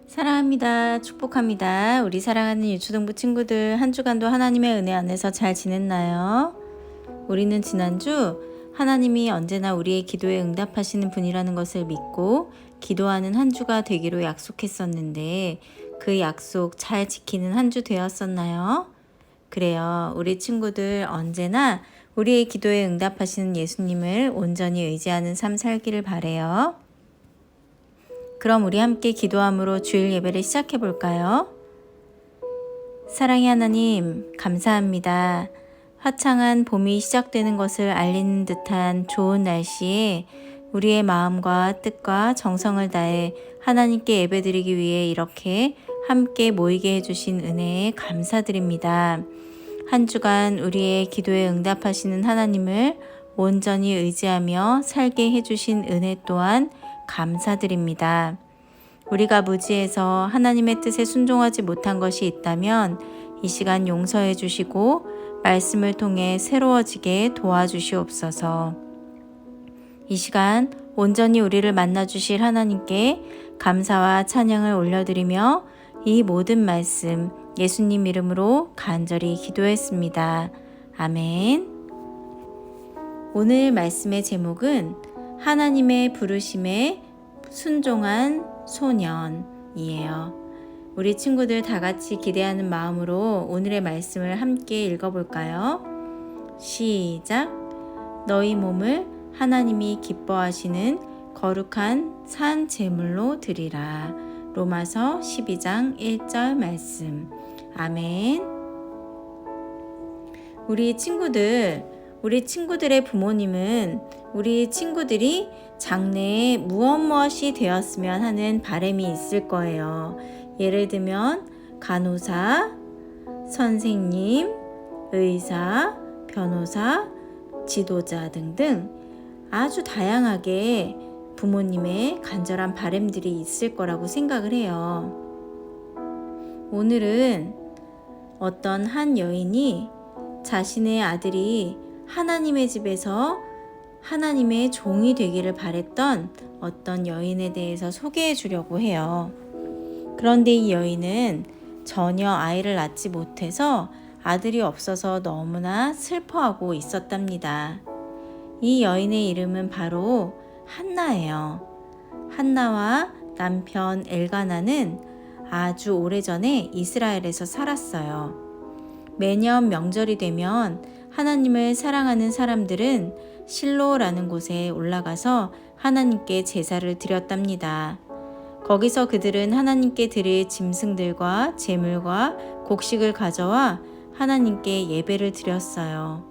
사랑합니다. 축복합니다. 우리 사랑하는 유초동부 친구들, 한 주간도 하나님의 은혜 안에서 잘 지냈나요? 우리는 지난주 하나님이 언제나 우리의 기도에 응답하시는 분이라는 것을 믿고 기도하는 한 주가 되기로 약속했었는데 그 약속 잘 지키는 한 주 되었었나요? 그래요. 우리 친구들 언제나 우리의 기도에 응답하시는 예수님을 온전히 의지하는 삶 살기를 바래요. 그럼 우리 함께 기도함으로 주일 예배를 시작해 볼까요? 사랑의 하나님, 감사합니다. 화창한 봄이 시작되는 것을 알리는 듯한 좋은 날씨에 우리의 마음과 뜻과 정성을 다해 하나님께 예배드리기 위해 이렇게 함께 모이게 해주신 은혜에 감사드립니다. 한 주간 우리의 기도에 응답하시는 하나님을 온전히 의지하며 살게 해주신 은혜 또한 감사드립니다. 우리가 무지해서 하나님의 뜻에 순종하지 못한 것이 있다면 이 시간 용서해 주시고 말씀을 통해 새로워지게 도와주시옵소서. 이 시간 온전히 우리를 만나 주실 하나님께 감사와 찬양을 올려드리며 이 모든 말씀 예수님 이름으로 간절히 기도했습니다. 아멘. 오늘 말씀의 제목은 하나님의 부르심에 순종한 소년이에요. 우리 친구들 다 같이 기대하는 마음으로 오늘의 말씀을 함께 읽어볼까요? 시작! 너희 몸을 하나님이 기뻐하시는 거룩한 산 제물로 드리라. 로마서 12장 1절 말씀. 아멘. 우리 친구들의 부모님은 우리 친구들이 장래에 무엇이 되었으면 하는 바람이 있을 거예요. 예를 들면 간호사, 선생님, 의사, 변호사, 지도자 등등 아주 다양하게 부모님의 간절한 바람들이 있을 거라고 생각을 해요. 오늘은 어떤 한 여인이 자신의 아들이 하나님의 집에서 하나님의 종이 되기를 바랬던 어떤 여인에 대해서 소개해 주려고 해요. 그런데 이 여인은 전혀 아이를 낳지 못해서 아들이 없어서 너무나 슬퍼하고 있었답니다. 이 여인의 이름은 바로 한나예요. 한나와 남편 엘가나는 아주 오래전에 이스라엘에서 살았어요. 매년 명절이 되면 하나님을 사랑하는 사람들은 실로라는 곳에 올라가서 하나님께 제사를 드렸답니다. 거기서 그들은 하나님께 드릴 짐승들과 제물과 곡식을 가져와 하나님께 예배를 드렸어요.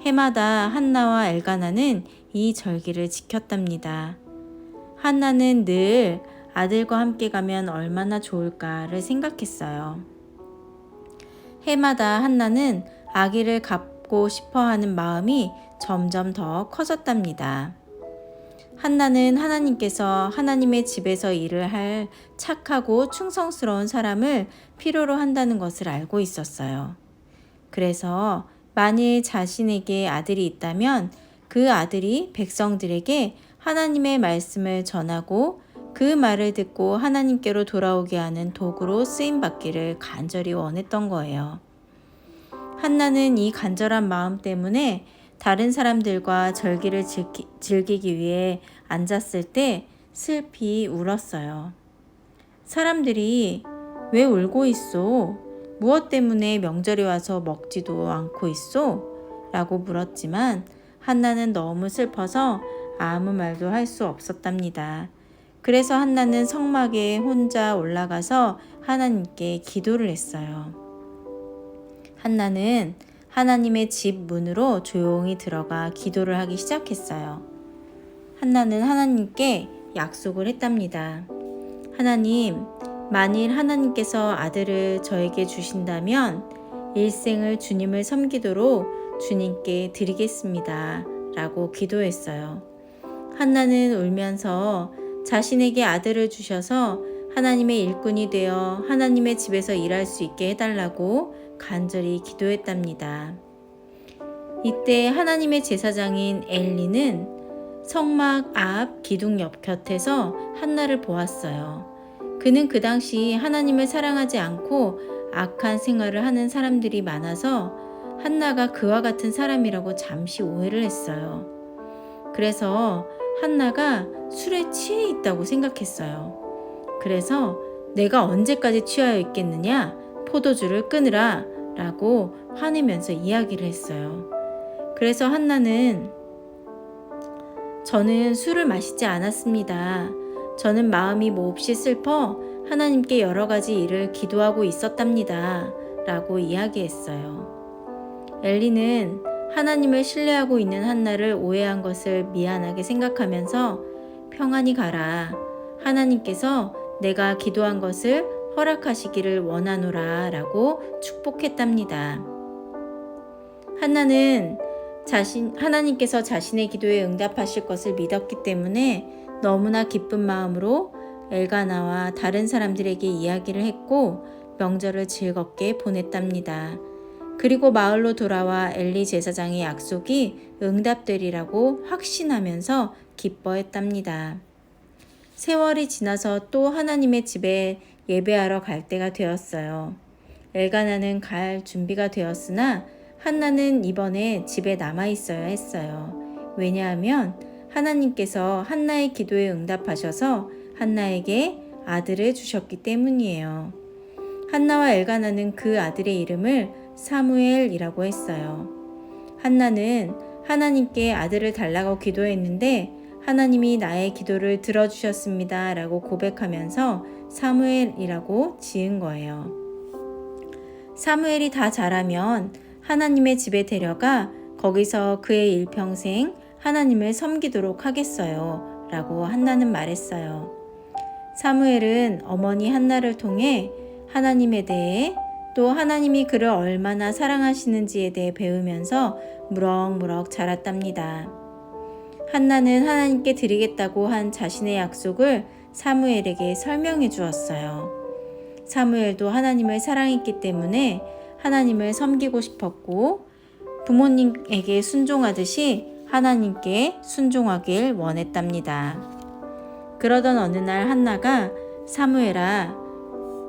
해마다 한나와 엘가나는 이 절기를 지켰답니다. 한나는 늘 아들과 함께 가면 얼마나 좋을까를 생각했어요. 해마다 한나는 아기를 갖고 싶어하는 마음이 점점 더 커졌답니다. 한나는 하나님께서 하나님의 집에서 일을 할 착하고 충성스러운 사람을 필요로 한다는 것을 알고 있었어요. 그래서 만일 자신에게 아들이 있다면 그 아들이 백성들에게 하나님의 말씀을 전하고 그 말을 듣고 하나님께로 돌아오게 하는 도구로 쓰임받기를 간절히 원했던 거예요. 한나는 이 간절한 마음 때문에 다른 사람들과 절기를 즐기기 위해 앉았을 때 슬피 울었어요. 사람들이 왜 울고 있어? 무엇 때문에 명절이 와서 먹지도 않고 있어? 라고 물었지만 한나는 너무 슬퍼서 아무 말도 할 수 없었답니다. 그래서 한나는 성막에 혼자 올라가서 하나님께 기도를 했어요. 한나는 하나님의 집 문으로 조용히 들어가 기도를 하기 시작했어요. 한나는 하나님께 약속을 했답니다. 하나님, 만일 하나님께서 아들을 저에게 주신다면 일생을 주님을 섬기도록 주님께 드리겠습니다. 라고 기도했어요. 한나는 울면서 자신에게 아들을 주셔서 하나님의 일꾼이 되어 하나님의 집에서 일할 수 있게 해달라고 간절히 기도했답니다. 이때 하나님의 제사장인 엘리는 성막 앞 기둥 옆 곁에서 한나를 보았어요. 그는 그 당시 하나님을 사랑하지 않고 악한 생활을 하는 사람들이 많아서 한나가 그와 같은 사람이라고 잠시 오해를 했어요. 그래서 한나가 술에 취해 있다고 생각했어요. 그래서 내가 언제까지 취하여 있겠느냐? 포도주를 끊으라 라고 화내면서 이야기를 했어요. 그래서 한나는 저는 술을 마시지 않았습니다. 저는 마음이 몹시 슬퍼 하나님께 여러 가지 일을 기도하고 있었답니다. 라고 이야기했어요. 엘리는 하나님을 신뢰하고 있는 한나를 오해한 것을 미안하게 생각하면서 평안히 가라. 하나님께서 내가 기도한 것을 허락하시기를 원하노라 라고 축복했답니다. 한나는 하나님께서 자신의 기도에 응답하실 것을 믿었기 때문에 너무나 기쁜 마음으로 엘가나와 다른 사람들에게 이야기를 했고 명절을 즐겁게 보냈답니다. 그리고 마을로 돌아와 엘리 제사장의 약속이 응답되리라고 확신하면서 기뻐했답니다. 세월이 지나서 또 하나님의 집에 예배하러 갈 때가 되었어요. 엘가나는 갈 준비가 되었으나 한나는 이번에 집에 남아 있어야 했어요. 왜냐하면 하나님께서 한나의 기도에 응답하셔서 한나에게 아들을 주셨기 때문이에요. 한나와 엘가나는 그 아들의 이름을 사무엘이라고 했어요. 한나는 하나님께 아들을 달라고 기도했는데 하나님이 나의 기도를 들어주셨습니다 라고 고백하면서 사무엘이라고 지은 거예요. 사무엘이 다 자라면 하나님의 집에 데려가 거기서 그의 일평생 하나님을 섬기도록 하겠어요 라고 한나는 말했어요. 사무엘은 어머니 한나를 통해 하나님에 대해 또 하나님이 그를 얼마나 사랑하시는지에 대해 배우면서 무럭무럭 자랐답니다. 한나는 하나님께 드리겠다고 한 자신의 약속을 사무엘에게 설명해 주었어요. 사무엘도 하나님을 사랑했기 때문에 하나님을 섬기고 싶었고 부모님에게 순종하듯이 하나님께 순종하길 원했답니다. 그러던 어느 날 한나가 사무엘아,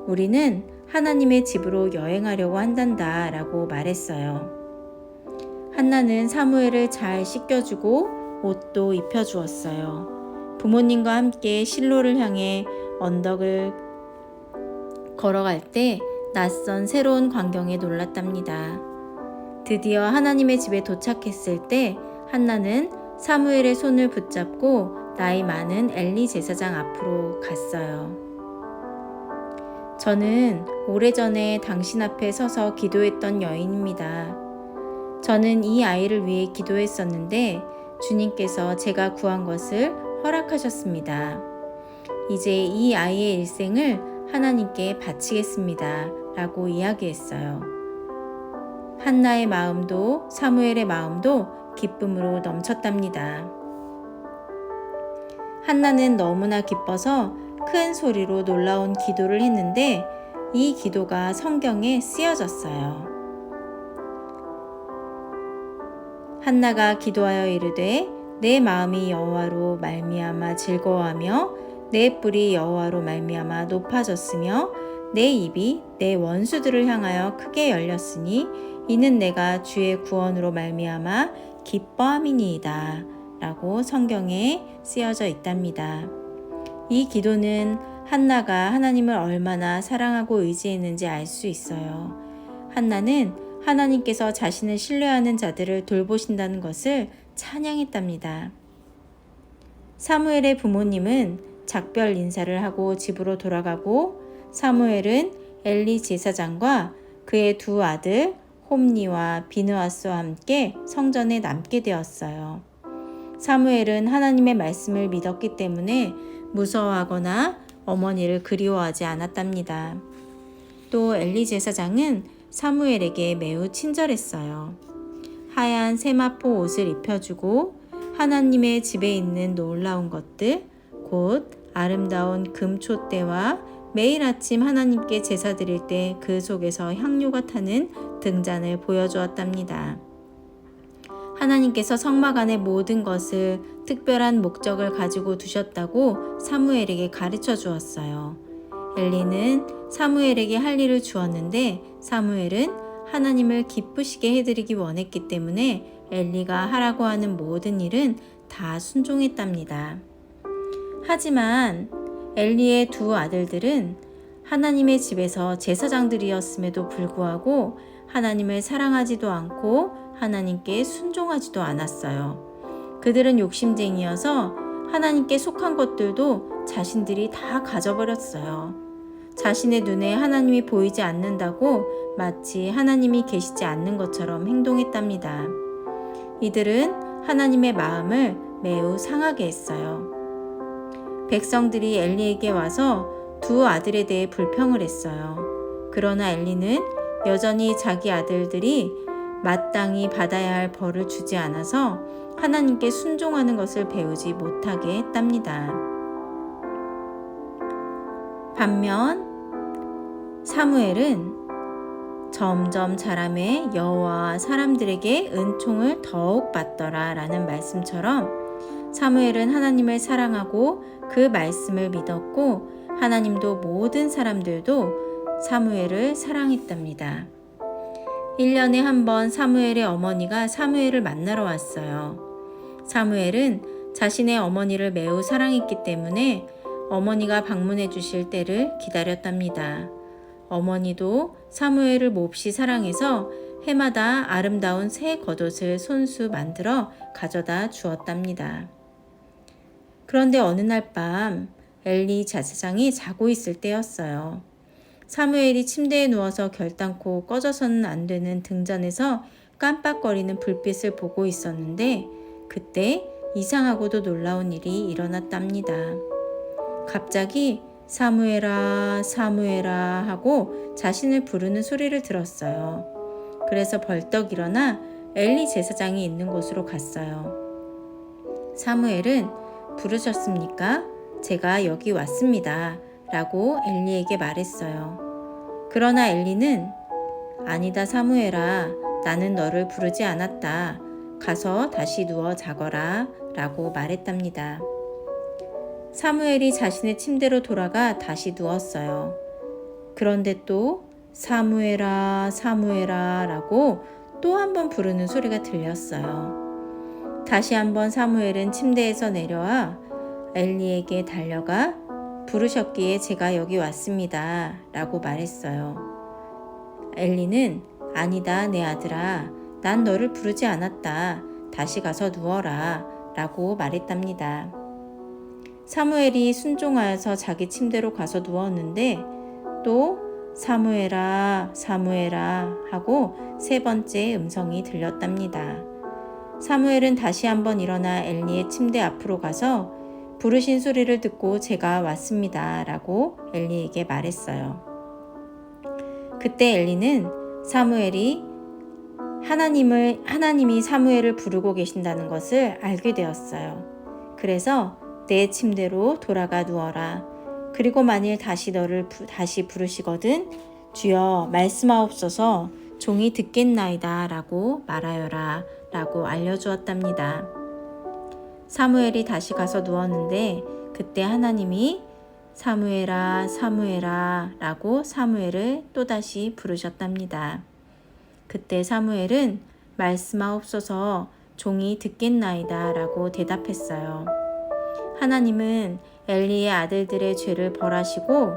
우리는 하나님의 집으로 여행하려고 한단다 라고 말했어요. 한나는 사무엘을 잘 씻겨주고 옷도 입혀주었어요. 부모님과 함께 실로를 향해 언덕을 걸어갈 때 낯선 새로운 광경에 놀랐답니다. 드디어 하나님의 집에 도착했을 때 한나는 사무엘의 손을 붙잡고 나이 많은 엘리 제사장 앞으로 갔어요. 저는 오래전에 당신 앞에 서서 기도했던 여인입니다. 저는 이 아이를 위해 기도했었는데 주님께서 제가 구한 것을 허락하셨습니다. 이제 이 아이의 일생을 하나님께 바치겠습니다. 라고 이야기했어요. 한나의 마음도 사무엘의 마음도 기쁨으로 넘쳤답니다. 한나는 너무나 기뻐서 큰 소리로 놀라운 기도를 했는데 이 기도가 성경에 쓰여졌어요. 한나가 기도하여 이르되 내 마음이 여호와로 말미암아 즐거워하며 내 뿔이 여호와로 말미암아 높아졌으며 내 입이 내 원수들을 향하여 크게 열렸으니 이는 내가 주의 구원으로 말미암아 기뻐함이니이다 라고 성경에 쓰여져 있답니다. 이 기도는 한나가 하나님을 얼마나 사랑하고 의지했는지 알 수 있어요. 한나는 하나님께서 자신을 신뢰하는 자들을 돌보신다는 것을 찬양했답니다. 사무엘의 부모님은 작별 인사를 하고 집으로 돌아가고 사무엘은 엘리 제사장과 그의 두 아들 홈니와 비느하스와 함께 성전에 남게 되었어요. 사무엘은 하나님의 말씀을 믿었기 때문에 무서워하거나 어머니를 그리워하지 않았답니다. 또 엘리 제사장은 사무엘에게 매우 친절했어요. 하얀 세마포 옷을 입혀주고 하나님의 집에 있는 놀라운 것들, 곧 아름다운 금촛대와 매일 아침 하나님께 제사 드릴 때 그 속에서 향료가 타는 등잔을 보여주었답니다. 하나님께서 성막 안의 모든 것을 특별한 목적을 가지고 두셨다고 사무엘에게 가르쳐 주었어요. 엘리는 사무엘에게 할 일을 주었는데 사무엘은 하나님을 기쁘시게 해드리기 원했기 때문에 엘리가 하라고 하는 모든 일은 다 순종했답니다. 하지만 엘리의 두 아들들은 하나님의 집에서 제사장들이었음에도 불구하고 하나님을 사랑하지도 않고 하나님께 순종하지도 않았어요. 그들은 욕심쟁이여서 하나님께 속한 것들도 자신들이 다 가져버렸어요. 자신의 눈에 하나님이 보이지 않는다고 마치 하나님이 계시지 않는 것처럼 행동했답니다. 이들은 하나님의 마음을 매우 상하게 했어요. 백성들이 엘리에게 와서 두 아들에 대해 불평을 했어요. 그러나 엘리는 여전히 자기 아들들이 마땅히 받아야 할 벌을 주지 않아서 하나님께 순종하는 것을 배우지 못하게 했답니다. 반면 사무엘은 점점 자라매 여호와와 사람들에게 은총을 더욱 받더라 라는 말씀처럼 사무엘은 하나님을 사랑하고 그 말씀을 믿었고 하나님도 모든 사람들도 사무엘을 사랑했답니다. 1년에 한 번 사무엘의 어머니가 사무엘을 만나러 왔어요. 사무엘은 자신의 어머니를 매우 사랑했기 때문에 어머니가 방문해 주실 때를 기다렸답니다. 어머니도 사무엘을 몹시 사랑해서 해마다 아름다운 새 겉옷을 손수 만들어 가져다 주었답니다. 그런데 어느 날 밤 엘리 제사장이 자고 있을 때였어요. 사무엘이 침대에 누워서 결단코 꺼져서는 안 되는 등잔에서 깜빡거리는 불빛을 보고 있었는데 그때 이상하고도 놀라운 일이 일어났답니다. 갑자기 사무엘아, 사무엘아 하고 자신을 부르는 소리를 들었어요. 그래서 벌떡 일어나 엘리 제사장이 있는 곳으로 갔어요. 사무엘은 부르셨습니까? 제가 여기 왔습니다. 라고 엘리에게 말했어요. 그러나 엘리는 아니다 사무엘아, 나는 너를 부르지 않았다. 가서 다시 누워 자거라 라고 말했답니다. 사무엘이 자신의 침대로 돌아가 다시 누웠어요. 그런데 또 사무엘아, 사무엘아 라고 또 한 번 부르는 소리가 들렸어요. 다시 한번 사무엘은 침대에서 내려와 엘리에게 달려가 부르셨기에 제가 여기 왔습니다 라고 말했어요. 엘리는 아니다 내 아들아, 난 너를 부르지 않았다. 다시 가서 누워라 라고 말했답니다. 사무엘이 순종하여서 자기 침대로 가서 누웠는데 또 사무엘아, 사무엘아 하고 세 번째 음성이 들렸답니다. 사무엘은 다시 한번 일어나 엘리의 침대 앞으로 가서 부르신 소리를 듣고 제가 왔습니다 라고 엘리에게 말했어요. 그때 엘리는 사무엘이 하나님이 사무엘을 부르고 계신다는 것을 알게 되었어요. 그래서 내 침대로 돌아가 누워라. 그리고 만일 다시 너를 다시 부르시거든 주여 말씀하옵소서 종이 듣겠나이다 라고 말하여라 라고 알려주었답니다. 사무엘이 다시 가서 누웠는데 그때 하나님이 사무엘아 사무엘아 라고 사무엘을 또다시 부르셨답니다. 그때 사무엘은 말씀하옵소서 종이 듣겠나이다 라고 대답했어요. 하나님은 엘리의 아들들의 죄를 벌하시고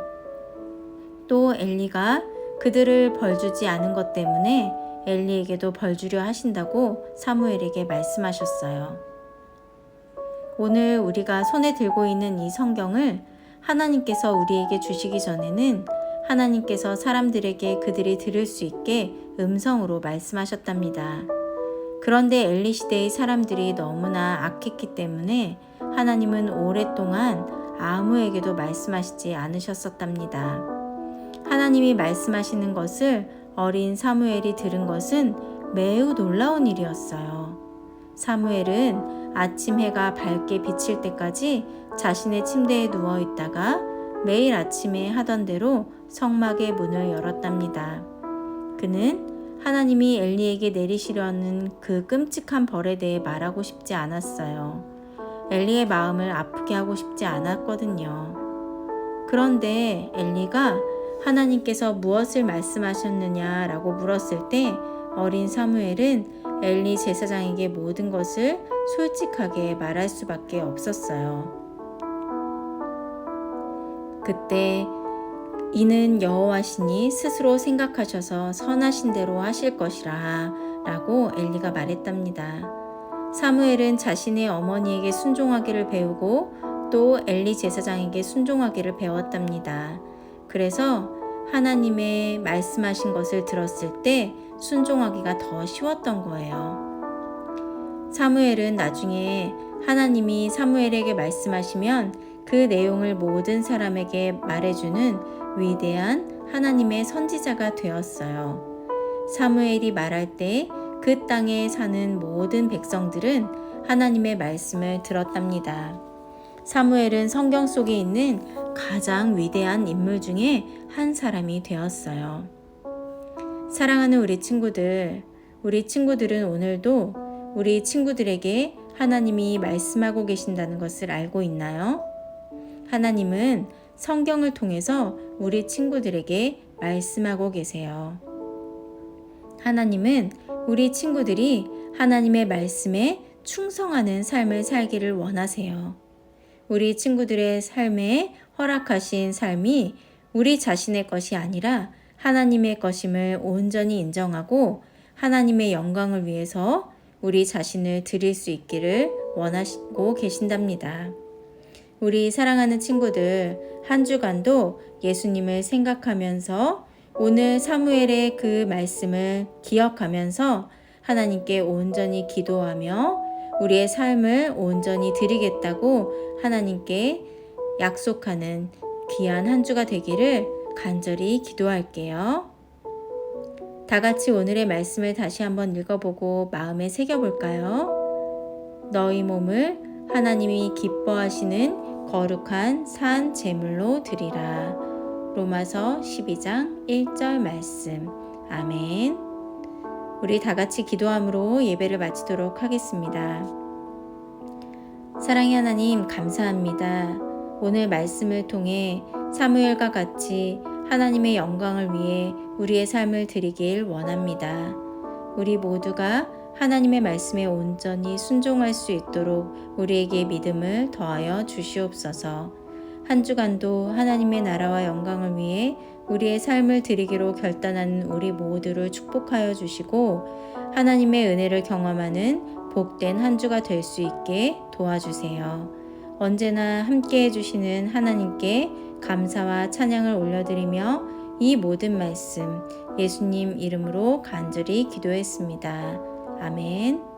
또 엘리가 그들을 벌주지 않은 것 때문에 엘리에게도 벌주려 하신다고 사무엘에게 말씀하셨어요. 오늘 우리가 손에 들고 있는 이 성경을 하나님께서 우리에게 주시기 전에는 하나님께서 사람들에게 그들이 들을 수 있게 음성으로 말씀하셨답니다. 그런데 엘리 시대의 사람들이 너무나 악했기 때문에 하나님은 오랫동안 아무에게도 말씀하시지 않으셨었답니다. 하나님이 말씀하시는 것을 어린 사무엘이 들은 것은 매우 놀라운 일이었어요. 사무엘은 아침 해가 밝게 비칠 때까지 자신의 침대에 누워 있다가 매일 아침에 하던 대로 성막의 문을 열었답니다. 그는 하나님이 엘리에게 내리시려는 그 끔찍한 벌에 대해 말하고 싶지 않았어요. 엘리의 마음을 아프게 하고 싶지 않았거든요. 그런데 엘리가 하나님께서 무엇을 말씀하셨느냐라고 물었을 때 어린 사무엘은 엘리 제사장에게 모든 것을 솔직하게 말할 수밖에 없었어요. 그때 이는 여호와시니 스스로 생각하셔서 선하신 대로 하실 것이라 라고 엘리가 말했답니다. 사무엘은 자신의 어머니에게 순종하기를 배우고 또 엘리 제사장에게 순종하기를 배웠답니다. 그래서 하나님의 말씀하신 것을 들었을 때 순종하기가 더 쉬웠던 거예요. 사무엘은 나중에 하나님이 사무엘에게 말씀하시면 그 내용을 모든 사람에게 말해주는 위대한 하나님의 선지자가 되었어요. 사무엘이 말할 때 그 땅에 사는 모든 백성들은 하나님의 말씀을 들었답니다. 사무엘은 성경 속에 있는 가장 위대한 인물 중에 한 사람이 되었어요. 사랑하는 우리 친구들은 오늘도 우리 친구들에게 하나님이 말씀하고 계신다는 것을 알고 있나요? 하나님은 성경을 통해서 우리 친구들에게 말씀하고 계세요. 하나님은 우리 친구들이 하나님의 말씀에 충성하는 삶을 살기를 원하세요. 우리 친구들의 삶에 허락하신 삶이 우리 자신의 것이 아니라 하나님의 것임을 온전히 인정하고 하나님의 영광을 위해서 우리 자신을 드릴 수 있기를 원하시고 계신답니다. 우리 사랑하는 친구들, 한 주간도 예수님을 생각하면서 오늘 사무엘의 그 말씀을 기억하면서 하나님께 온전히 기도하며 우리의 삶을 온전히 드리겠다고 하나님께 약속하는 귀한 한 주가 되기를 간절히 기도할게요. 다 같이 오늘의 말씀을 다시 한번 읽어보고 마음에 새겨볼까요? 너희 몸을 하나님이 기뻐하시는 거룩한 산 제물로 드리라. 로마서 12장 1절 말씀. 아멘. 우리 다 같이 기도함으로 예배를 마치도록 하겠습니다. 사랑의 하나님, 감사합니다. 오늘 말씀을 통해 사무엘과 같이 하나님의 영광을 위해 우리의 삶을 드리길 원합니다. 우리 모두가 하나님의 말씀에 온전히 순종할 수 있도록 우리에게 믿음을 더하여 주시옵소서. 한 주간도 하나님의 나라와 영광을 위해 우리의 삶을 드리기로 결단하는 우리 모두를 축복하여 주시고 하나님의 은혜를 경험하는 복된 한 주가 될 수 있게 도와주세요. 언제나 함께 해주시는 하나님께 감사와 찬양을 올려드리며 이 모든 말씀 예수님 이름으로 간절히 기도했습니다. 아멘.